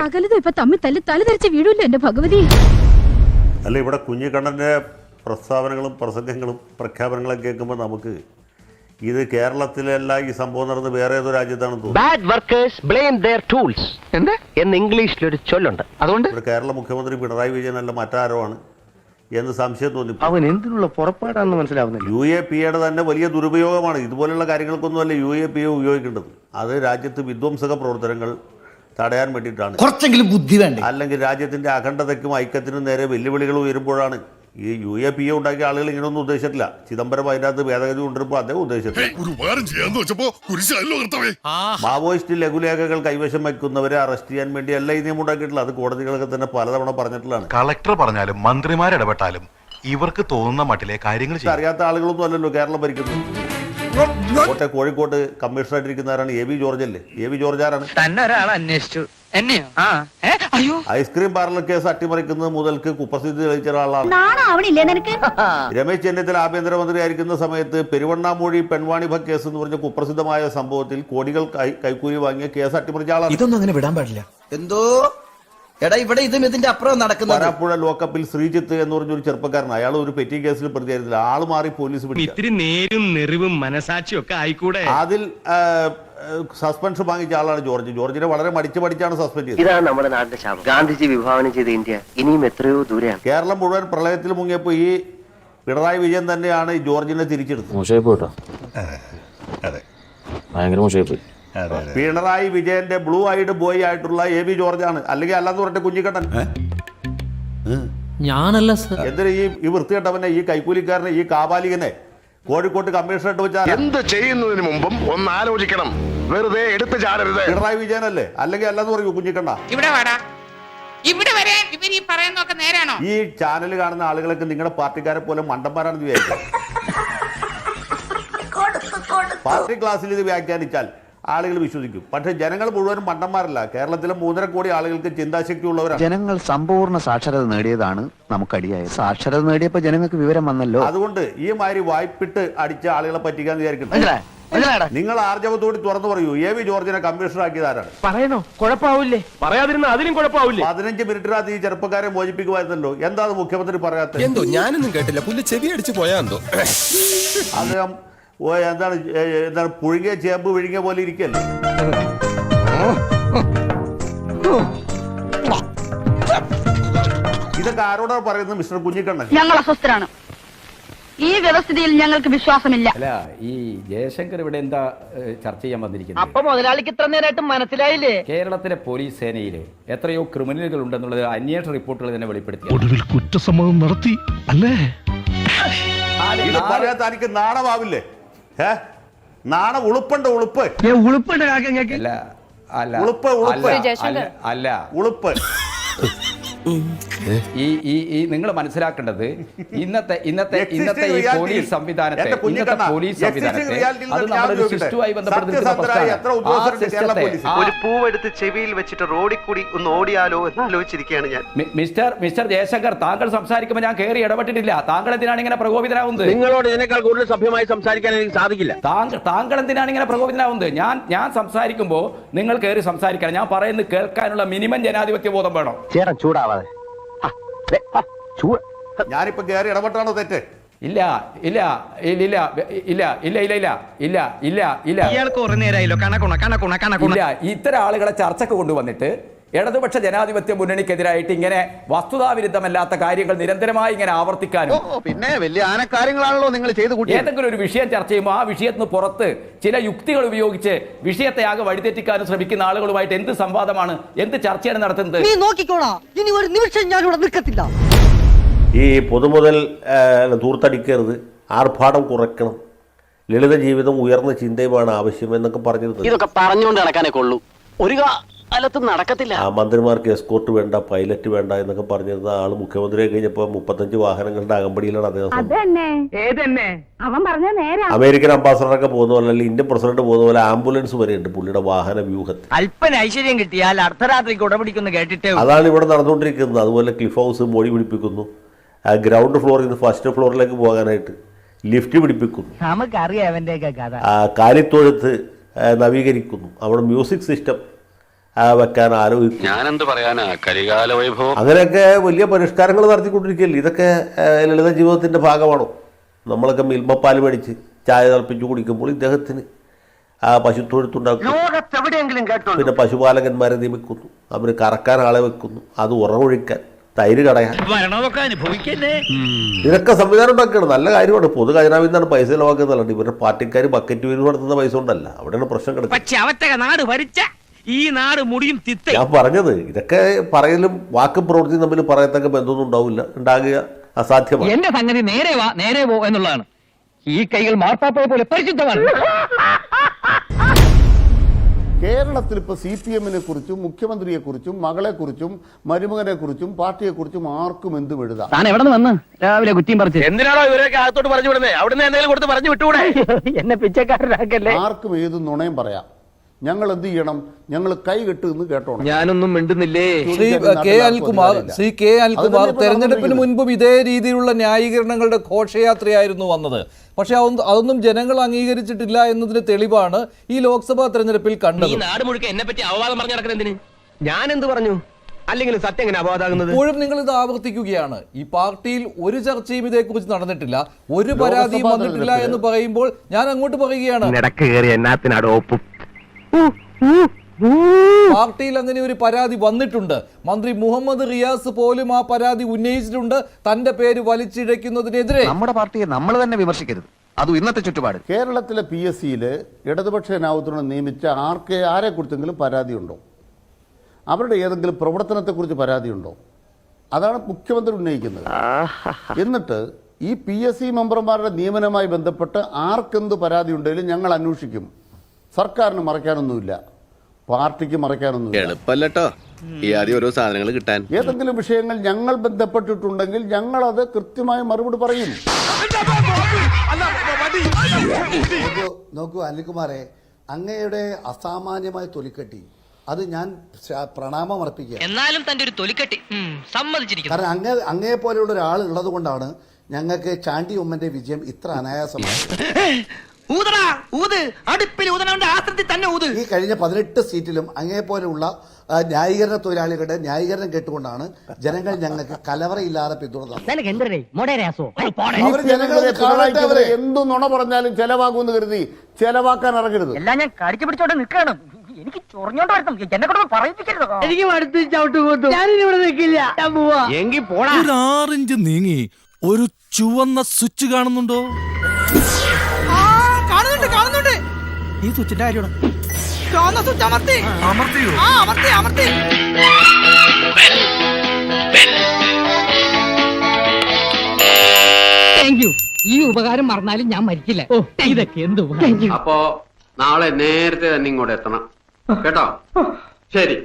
സകലതും ഇപ്പൊ തമ്മിൽ തല്ലി തലതെറിച്ച് വീഴൂല്ലോ എന്റെ ഭഗവതി. അല്ല, ഇവിടെ കുഞ്ഞിക്കണ്ണൻ്റെ പ്രസ്താവനകളും പ്രസംഗങ്ങളും പ്രഖ്യാപനങ്ങളും കേൾക്കുമ്പോൾ നമുക്ക് ഇത് കേരളത്തിലല്ല ഈ സംഭവം നടന്ന് വേറെ ഏതോ രാജ്യത്താണെന്ന് തോന്നുന്നു. Bad workers blame their tools എന്ന് ഇംഗ്ലീഷിലൊരു ചൊല്ലുണ്ട്. അതുകൊണ്ട് ഇവിടെ കേരള മുഖ്യമന്ത്രി പിണറായി വിജയനല്ല മറ്റാരോ ആണ് എന്ന് സംശയം തോന്നി. അവൻ എന്തിനുള്ള പുറപ്പാടാണെന്ന് മനസ്സിലാവുന്നില്ല. UAPA തന്നെ വലിയ ദുരുപയോഗമാണ്. ഇതുപോലുള്ള കാര്യങ്ങൾക്കൊന്നുമല്ല UAPA ഉപയോഗിക്കേണ്ടത്. അത് രാജ്യത്ത് വിധ്വംസക പ്രവർത്തനങ്ങൾ തടയാൻ വേണ്ടിയിട്ടാണ്. കുറച്ചെങ്കിലും ബുദ്ധി വേണ്ട. അല്ലെങ്കിൽ രാജ്യത്തിൻ്റെ അഖണ്ഡതയ്ക്കും ഐക്യത്തിനും നേരെ വെല്ലുവിളികൾ ഉയരുമ്പോഴാണ്. ഈ UAPA ഉണ്ടാക്കിയ ആളുകൾ ഇങ്ങനെയൊന്നും ഉദ്ദേശിച്ചിട്ടില്ല. ചിദംബരം അതിനകത്ത് ഭേദഗതി കൊണ്ടുവരുമ്പോൾ അദ്ദേഹം ഉദ്ദേശിച്ചിട്ടില്ല. മാവോയിസ്റ്റ് ലഘുലേഖകൾ കൈവശം വയ്ക്കുന്നവരെ അറസ്റ്റ് ചെയ്യാൻ വേണ്ടിയല്ല ഈ നിയമം ഉണ്ടാക്കിയിട്ടുള്ളത്. അത് കോടതികളൊക്കെ തന്നെ പലതവണ പറഞ്ഞിട്ടുള്ളതാണ്. കളക്ടർ പറഞ്ഞാലും മന്ത്രിമാരിടപെട്ടാലും ഇവർക്ക് തോന്നുന്ന മട്ടിലെ കാര്യങ്ങൾ അറിയാത്ത ആളുകളൊന്നും അല്ലല്ലോ കേരളം ഭരിക്കുന്നത്. കോഴിക്കോട് കമ്മീഷണറായിട്ടിരിക്കുന്ന ആരാണ്? AV ജോർജ് അല്ലേ? AV ജോർജ് ആരാണ്? തന്നെ ഒരാൾ അന്വേഷിച്ചു. ഐസ്ക്രീം പാർലർ കേസ് അട്ടിമറിക്കുന്നത് മുതൽക്ക് കുപ്രസിദ്ധി തെളിയിച്ച ഒരാളാണ്. രമേശ് ചെന്നിത്തല ആഭ്യന്തരമന്ത്രി ആയിരിക്കുന്ന സമയത്ത് പെരുവണ്ണാമൂഴി പെൺവാണിഭ കേസ് എന്ന് പറഞ്ഞ കുപ്രസിദ്ധമായ സംഭവത്തിൽ കോടികൾ കൈക്കൂലി വാങ്ങിയ കേസ് അട്ടിമറിച്ച ആളാണ്. ഇതൊന്നും അങ്ങനെ വിടാൻ പാടില്ല. എന്തോ എടാ ഇവിടെ ഇതും ഇതിന്റെ അപ്പുറം നടക്കുന്നത്. വരാപ്പുഴ ലോക്കപ്പിൽ ശ്രീജിത്ത് എന്ന് പറഞ്ഞൊരു ചെറുപ്പക്കാരൻ, അയാൾ ഒരു പെറ്റി കേസിൽ പ്രതിയായിരുന്നില്ല. ആള് മാറി പോലീസ് ഇത്തിരി നേരും നെറിവും മനസാക്ഷിയും ഒക്കെ ആയിക്കൂടെ. അതിൽ സസ്പെൻഷൻ വാങ്ങിച്ച ആളാണ് ജോർജ്. ജോർജിനെ വളരെ പഠിച്ചാണ് സസ്പെൻഡ് ചെയ്തത്. ഇതാണ് നമ്മുടെ നാടിന്റെ ശാപം. ഗാന്ധിജി വിഭാവനം ചെയ്ത ഇന്ത്യ ഇനിയും എത്രയോ ദൂരെയാണ്. കേരളം മുഴുവൻ പ്രളയത്തിൽ മുങ്ങിയപ്പോൾ ഈ പിണറായി വിജയൻ തന്നെയാണ് ഈ ജോർജിനെ തിരിച്ചെടുത്തത്. പിണറായി വിജയന്റെ ബ്ലൂ ഐഡ് ബോയ് ആയിട്ടുള്ള AV ജോർജ് ആണ്. അല്ലെങ്കിൽ അല്ലാന്ന് പറഞ്ഞിട്ട് കുഞ്ഞിക്കണ്ണൻ. ഞാനല്ല സർ. എന്തിനാ ഈ വൃത്തികെട്ടവനെ, ഈ കൈക്കൂലിക്കാരനെ, ഈ കാപാലികനെ കോഴിക്കോട്ട് കമ്മീഷണറായിട്ട് വെച്ചാൽ എന്ത് ചെയ്യുന്നതിന് മുമ്പും ഒന്ന് ആലോചിക്കണം. വെറുതെ എടുത്തു ചാടരുത്. പിണറായി വിജയനല്ലേ? അല്ലെങ്കിൽ അല്ലാന്ന് പറയൂ കുഞ്ഞിക്കണ്ണ. ഇവിടെ വാടാ, ഇവിടെ വരാൻ ഇവർ ഈ പറയുന്നൊക്കെ നേരാണോ? ഈ ചാനൽ കാണുന്ന ആളുകളൊക്കെ നിങ്ങളുടെ പാർട്ടിക്കാരെ പോലെ മണ്ടന്മാരാണെന്ന് വിചാരിക്കും. പാർട്ടി ക്ലാസ്സിൽ ഇത് വ്യാഖ്യാനിച്ചാൽ ആളുകൾ വിശ്വസിക്കും. പക്ഷെ ജനങ്ങൾ മുഴുവനും മണ്ടന്മാരല്ല. കേരളത്തിലെ 3.5 കോടി ആളുകൾക്ക് ചിന്താശക്തി ഉള്ളവരാണ്. ജനങ്ങൾ സമ്പൂർണ്ണ സാക്ഷരത നേടിയതാണ് നമുക്കടിയായത്. സാക്ഷരത നേടിയപ്പോ ജനങ്ങൾക്ക് വിവരം വന്നല്ലോ. അതുകൊണ്ട് ഈ മാതിരി വായ്പിട്ട് അടിച്ച ആളുകളെ പറ്റിക്കാന്ന് വിചാരിക്കുന്നു. നിങ്ങൾ ആർജവത്തോട് തുറന്നു പറയൂ, AV ജോർജിനെ കമ്മീഷണർ ആക്കിയതാരാണ്? പറയണോ? കുഴപ്പമാവില്ലേ? പറയാതിരുന്ന അതിലും കുഴപ്പമാവില്ലേ? 15 മിനിറ്റിനകത്ത് ഈ ചെറുപ്പക്കാരെ മോചിപ്പിക്കുമായിരുന്നല്ലോ. എന്താണ് മുഖ്യമന്ത്രി പറയാത്തത്? എന്തോ ഞാനൊന്നും കേട്ടില്ല. പുല്ല് ചെവി അടിച്ചു പോയാ എന്തോ. അദ്ദേഹം എന്താണ് പുഴുങ്ങിയ ചേമ്പ് വിഴുങ്ങിയ പോലെ ഇരിക്കല്ലേ? ഇതൊക്കെ ആരോടാണ് പറയുന്നത് മിസ്റ്റർ കുഞ്ഞിക്കണ്ണൻ? ഞങ്ങൾ അസ്വസ്ഥരാണ്. ഈ വ്യവസ്ഥിതിയിൽ ഞങ്ങൾക്ക് വിശ്വാസമില്ല. അല്ല, ഈ ജയശങ്കർ ഇവിടെ എന്താ ചർച്ച ചെയ്യാൻ വന്നിരിക്കുന്നത്? അപ്പൊ മുതലാളിക്ക് ഇത്ര നേരമായിട്ട് മനസ്സിലായില്ലേ? കേരളത്തിലെ പോലീസ് സേനയിൽ എത്രയോ ക്രിമിനലുകൾ ഉണ്ടെന്നുള്ളത് അന്വേഷണ റിപ്പോർട്ടുകൾ തന്നെ വെളിപ്പെടുത്തി. ഒടുവിൽ കുറ്റസമ്മതം നടത്തി അല്ലേ? ഇത് പറയാൻ തനിക്ക് നാണമാവില്ലേ? നാണം ഉളുപ്പുണ്ട്. ഉളുപ്പ് അല്ല അല്ല ഉളുപ്പ് ഉളുപ്പ് അല്ല ഉളുപ്പ്. ഈ നിങ്ങൾ മനസ്സിലാക്കേണ്ടത് ഇന്നത്തെ ഈ പോലീസ് സംവിധാനത്തെ അത് നമ്മുടെ സിസ്റ്റവുമായി ഒരു പൂവെടുത്ത് ചെവിയിൽ വെച്ചിട്ട് റോഡിൽ കൂടി ഒന്ന് ഓടിയാലോ എന്ന് ആലോചിച്ചിരിക്കുകയാണ് ഞാൻ. മിസ്റ്റർ ജയശങ്കർ, താങ്കൾ സംസാരിക്കുമ്പോൾ ഞാൻ കയറി ഇടപെട്ടിട്ടില്ല. താങ്കൾ എന്തിനാണ് ഇങ്ങനെ പ്രകോപിതനാവുന്നത്? നിങ്ങളോട് ഇതിനേക്കാൾ കൂടുതൽ സഭ്യമായി സംസാരിക്കാൻ എനിക്ക് സാധിക്കില്ല. താങ്കൾ എന്തിനാണ് ഇങ്ങനെ പ്രകോപിതനാവുന്നത്? ഞാൻ സംസാരിക്കുമ്പോൾ നിങ്ങൾ കയറി സംസാരിക്കണം. ഞാൻ പറയുന്നത് കേൾക്കാനുള്ള മിനിമം ജനാധിപത്യ ബോധം വേണം. ചേട്ടാ ചൂടാവാതെ. ഞാനിപ്പോ കയറി ഇടപെട്ടാണോ തെറ്റ്? ഇല്ല ഇല്ല ഇല്ല ഇല്ല ഇല്ല ഇല്ല ഇല്ല ഇല്ല ഇല്ല ഇല്ല ഇയാൾക്ക് കുറെ നേരമായല്ലോ ഇല്ല. ഇത്തരം ആളുകളെ ചർച്ചക്ക് കൊണ്ടുവന്നിട്ട് ഇടതുപക്ഷ ജനാധിപത്യ മുന്നണിക്കെതിരായിട്ട് ഇങ്ങനെ വസ്തുതാവിരുദ്ധമല്ലാത്ത കാര്യങ്ങൾ നിരന്തരമായി ഇങ്ങനെ ആവർത്തിക്കാനും, പിന്നെ വലിയ ആനക്കാര്യങ്ങളാണല്ലോ നിങ്ങൾ ചെയ്തു കൂട്ടി. ഏതെങ്കിലും ഒരു വിഷയം ചർച്ച ചെയ്യുമ്പോൾ ആ വിഷയത്തിന് പുറത്ത് ചില യുക്തികൾ ഉപയോഗിച്ച് വിഷയത്തെ ആകെ വഴിതെറ്റിക്കാനും ശ്രമിക്കുന്ന ആളുകളുമായിട്ട് എന്ത് സംവാദമാണ്, എന്ത് ചർച്ചയാണ് നടത്തുന്നത്? നീ നോക്കിക്കോളാം, ഇനി ഒരു നിമിഷം ഞാൻ ഇവിടെ നിൽക്കത്തില്ല. ഈ പൊതുമുതൽ ദൂർത്തടിക്കരുത്, ആർഭാടം കുറയ്ക്കണം, ലളിത ജീവിതം ഉയർന്ന ചിന്തയുമാണ് ആവശ്യം എന്നൊക്കെ പറഞ്ഞിരുന്നത്. ഇതൊക്കെ പറഞ്ഞുകൊണ്ട് നടക്കാനേ കൊള്ളൂ, ഒരു കാലത്തും നടക്കത്തില്ല. ആ മന്ത്രിമാർക്ക് എസ്കോർട്ട് വേണ്ട, പൈലറ്റ് വേണ്ട എന്നൊക്കെ പറഞ്ഞിരുന്ന ആള് മുഖ്യമന്ത്രിയെ കഴിഞ്ഞപ്പോൾ 35 വാഹനങ്ങളുടെ അകമ്പടിയിലാണ് അദ്ദേഹം. അമേരിക്കൻ അംബാസഡറൊക്കെ പോകുന്ന പോലെ, അല്ലെങ്കിൽ ഇന്ത്യൻ പ്രസിഡന്റ് പോകുന്ന പോലെ ആംബുലൻസ് വരെയുണ്ട് പുള്ളിയുടെ വാഹന വ്യൂഹത്തിൽ. അല്പന ഐശ്വര്യം കിട്ടിയാൽ അർദ്ധരാത്രിക്ക് ഉടപിടിക്കുന്നു കേട്ടിട്ട്. അതാണ് ഇവിടെ നടന്നുകൊണ്ടിരിക്കുന്നത്. അതുപോലെ ക്ലിഫ് ഹൗസ് മൊഴി പിടിപ്പിക്കുന്നു, ഗ്രൗണ്ട് ഫ്ലോറിൽ നിന്ന് ഫസ്റ്റ് ഫ്ലോറിലേക്ക് പോകാനായിട്ട് ലിഫ്റ്റ് പിടിപ്പിക്കുന്നു, നമുക്കറിയാം അവന്റെയൊക്കെ കഥ. കാലിത്തൊഴുത്ത് നവീകരിക്കുന്നു, അവിടെ മ്യൂസിക് സിസ്റ്റം വെക്കാൻ ആലോചിക്കും. ഞാനെന്ത് പറയാനാ, കലികാല വൈഭവം. അങ്ങനെയൊക്കെ വലിയ പരിഷ്കാരങ്ങൾ നടത്തിക്കൊണ്ടിരിക്കുകയല്ലേ. ഇതൊക്കെ ലളിത ജീവിതത്തിൻ്റെ ഭാഗമാണോ? നമ്മളൊക്കെ മിൽമപ്പാൽ മേടിച്ച് ചായ തിളപ്പിച്ച് കുടിക്കുമ്പോൾ ഇദ്ദേഹത്തിന് പശുത്തൊഴുത്തുണ്ടാക്കുന്നു, പിന്നെ പശുപാലകന്മാരെ നിയമിക്കുന്നു, അവർ കറക്കാൻ ആളെ വെക്കുന്നു, അത് ഉറവൊഴിക്കാൻ, തൈര് കടയാൻ, ഇതിനൊക്കെ സംവിധാനം ഉണ്ടാക്കുകയാണ്. നല്ല കാര്യമാണ്. പൊതു ഖജനാവിൽ നിന്നാണ് പൈസ ചിലവാക്കുന്നതല്ല. ഇവരുടെ പാർട്ടിക്കാർ ബക്കറ്റ് വീര് നടത്തുന്ന പൈസ കൊണ്ടല്ല. അവിടെയാണ് പ്രശ്നം കിടക്കുന്നത്. ഈ നാട് മുടിയും ഞാൻ പറഞ്ഞത് ഇതൊക്കെ പറയലും വാക്കും പ്രവൃത്തിയും തമ്മിൽ പറയത്തക്ക ബന്ധമൊന്നും ഉണ്ടാകുക അസാധ്യമാണ്. എന്റെ സംഗതി നേരെ വാ നേരെ പോ എന്നുള്ളതാണ്. ഈ കൈകൾ മാർപ്പാപ്പയെ പോലെ പരിശുദ്ധമാണ്. കേരളത്തിൽ ഇപ്പോൾ CPM-നെ കുറിച്ചും മുഖ്യമന്ത്രിയെ കുറിച്ചും മകളെ കുറിച്ചും മരുമകനെ കുറിച്ചും പാർട്ടിയെ കുറിച്ചും ആർക്കും എന്തും എഴുതാം. താൻ എവിടെ നിന്ന് വന്ന് രാവിലെ കുറ്റിയും പറിച്ച് എന്തിനാണോ ഇവരൊക്കെ അകത്തോട്ട് പറഞ്ഞു വിടുന്നത്? അവിടുന്ന് എന്തെങ്കിലും കൊടുത്ത് പറഞ്ഞു വിട്ടുകൂടെ? എന്നെ പിച്ചക്കാരനാക്കല്ലേ. ആർക്കും ഏത് നുണയും പറയാം. ഞങ്ങൾ എന്ത് ചെയ്യണം? ഞങ്ങൾ കൈ കെട്ടുന്ന് കേട്ടോണം. ഞാനൊന്നും മിണ്ടുന്നില്ലേ? ശ്രീ കെ അനിൽകുമാർ തെരഞ്ഞെടുപ്പിന് മുൻപും ഇതേ രീതിയിലുള്ള ന്യായീകരണങ്ങളുടെ ഘോഷയാത്രയായിരുന്നു വന്നത്. പക്ഷെ അതൊന്നും ജനങ്ങൾ അംഗീകരിച്ചിട്ടില്ല എന്നതിന് തെളിവാണ് ഈ ലോക്സഭാ തെരഞ്ഞെടുപ്പിൽ കണ്ടത്. ഈ നാട് മുഴുக்க എന്നെ പറ്റി അപവാദം പറഞ്ഞു നടക്കുന്നതിന് ഞാൻ എന്ത് പറഞ്ഞു? അല്ലെങ്കിൽ സത്യം എങ്ങനെ അപവാദമാകുന്നത്? ഇപ്പോഴും നിങ്ങൾ ഇത് ആവർത്തിക്കുകയാണ്. ഈ പാർട്ടിയിൽ ഒരു ചർച്ചയും ഇതേക്കുറിച്ച് നടന്നിട്ടില്ല, ഒരു പരാതിയും വന്നിട്ടില്ല എന്ന് പറയുമ്പോൾ ഞാൻ അങ്ങോട്ട് പറയുകയാണ്, പാർട്ടിയിൽ അങ്ങനെ ഒരു പരാതി വന്നിട്ടുണ്ട്. മന്ത്രി മുഹമ്മദ് റിയാസ് പോലും ആ പരാതി ഉന്നയിച്ചിട്ടുണ്ട്, തന്റെ പേര് വലിച്ചിഴയ്ക്കുന്നതിനെതിരെ. നമ്മുടെ പാർട്ടിയെ നമ്മൾ തന്നെ വിമർശിക്കരുത്, അതും ഇന്നത്തെ ചുറ്റുപാട്. കേരളത്തിലെ PSC-യിൽ ഇടതുപക്ഷ ജനാധിപത്യത്തിനെ നിയമിച്ച ആരെക്കുറിച്ചെങ്കിലും പരാതിയുണ്ടോ? അവരുടെ ഏതെങ്കിലും പ്രവർത്തനത്തെക്കുറിച്ച് പരാതിയുണ്ടോ? അതാണ് മുഖ്യമന്ത്രി ഉന്നയിക്കുന്നത്. എന്നിട്ട് ഈ PSC മെമ്പർമാരുടെ നിയമനവുമായി ബന്ധപ്പെട്ട് ആർക്കെന്ത് പരാതി ഉണ്ടെങ്കിലും ഞങ്ങൾ അന്വേഷിക്കും. സർക്കാരിന് മറയ്ക്കാനൊന്നുമില്ല, പാർട്ടിക്ക് മറയ്ക്കാനൊന്നുമില്ല. എളുപ്പല്ലോ ഈ ആദ്യം ഓരോ സാധനങ്ങൾ കിട്ടാൻ. ഏതെങ്കിലും വിഷയങ്ങൾ ഞങ്ങൾ ബന്ധപ്പെട്ടിട്ടുണ്ടെങ്കിൽ ഞങ്ങൾ അത് കൃത്യമായി മറുപടി പറയും. നോക്കൂ അനിൽകുമാറെ, അങ്ങയുടെ അസാമാന്യമായ തൊലിക്കെട്ടി അത് ഞാൻ പ്രണാമം അർപ്പിക്കുക. എന്നാലും തന്റെ ഒരു തൊലിക്കെട്ടി സമ്മതിച്ചിരിക്കുന്നു. കാരണം അങ്ങയെ പോലെയുള്ള ഒരാൾ ഉള്ളത് കൊണ്ടാണ് ഞങ്ങൾക്ക് ചാണ്ടി ഉമ്മന്റെ വിജയം ഇത്ര അനായാസമാണ്. ഈ കഴിഞ്ഞ 18 സീറ്റിലും അങ്ങേ പോലെയുള്ള ന്യായീകരണ തൊഴിലാളികളുടെ ന്യായീകരണം കേട്ടുകൊണ്ടാണ് ജനങ്ങൾ ഞങ്ങൾക്ക് കലവറയില്ലാതെ പിന്തുണ. എന്തു നുണ പറഞ്ഞാലും ചെലവാകുമെന്ന് കരുതി ചെലവാക്കാൻ ഇറങ്ങരുത്. എല്ലാം ഞാൻ കടിച്ചു പിടിച്ചോണ്ട് നിൽക്കണം. എനിക്ക് ചൊറിഞ്ഞോണ്ട് വരണം. എന്നെ കൊണ്ട് പറയിപ്പിക്കരുത്. എനിക്ക് അടുത്ത് ചവിട്ട് കൂത്തും. ഞാനിവിടെ നിൽക്കില്ല. ഞാൻ പോവാ. എങ്കിൽ പോടാ. 6 ഇഞ്ച് നീങ്ങി ഒരു ചുവന്ന സ്വിച്ച് കാണുന്നുണ്ടോ? കാണുന്നുണ്ട്. ഈ സ്വിച്ചിന്റെ കാര്യമാണ്. ചുവന്ന സ്വിച്ച് അമർത്തിയോ? അമർത്തി. Thank you. ഈ ഉപകാരം മറന്നാലും ഞാൻ മരിക്കില്ല. ഇതൊക്കെ എന്ത് ഉപകാരം. അപ്പോ നാളെ നേരത്തെ തന്നെ ഇങ്ങോട്ട് എത്തണം കേട്ടോ? ശരി.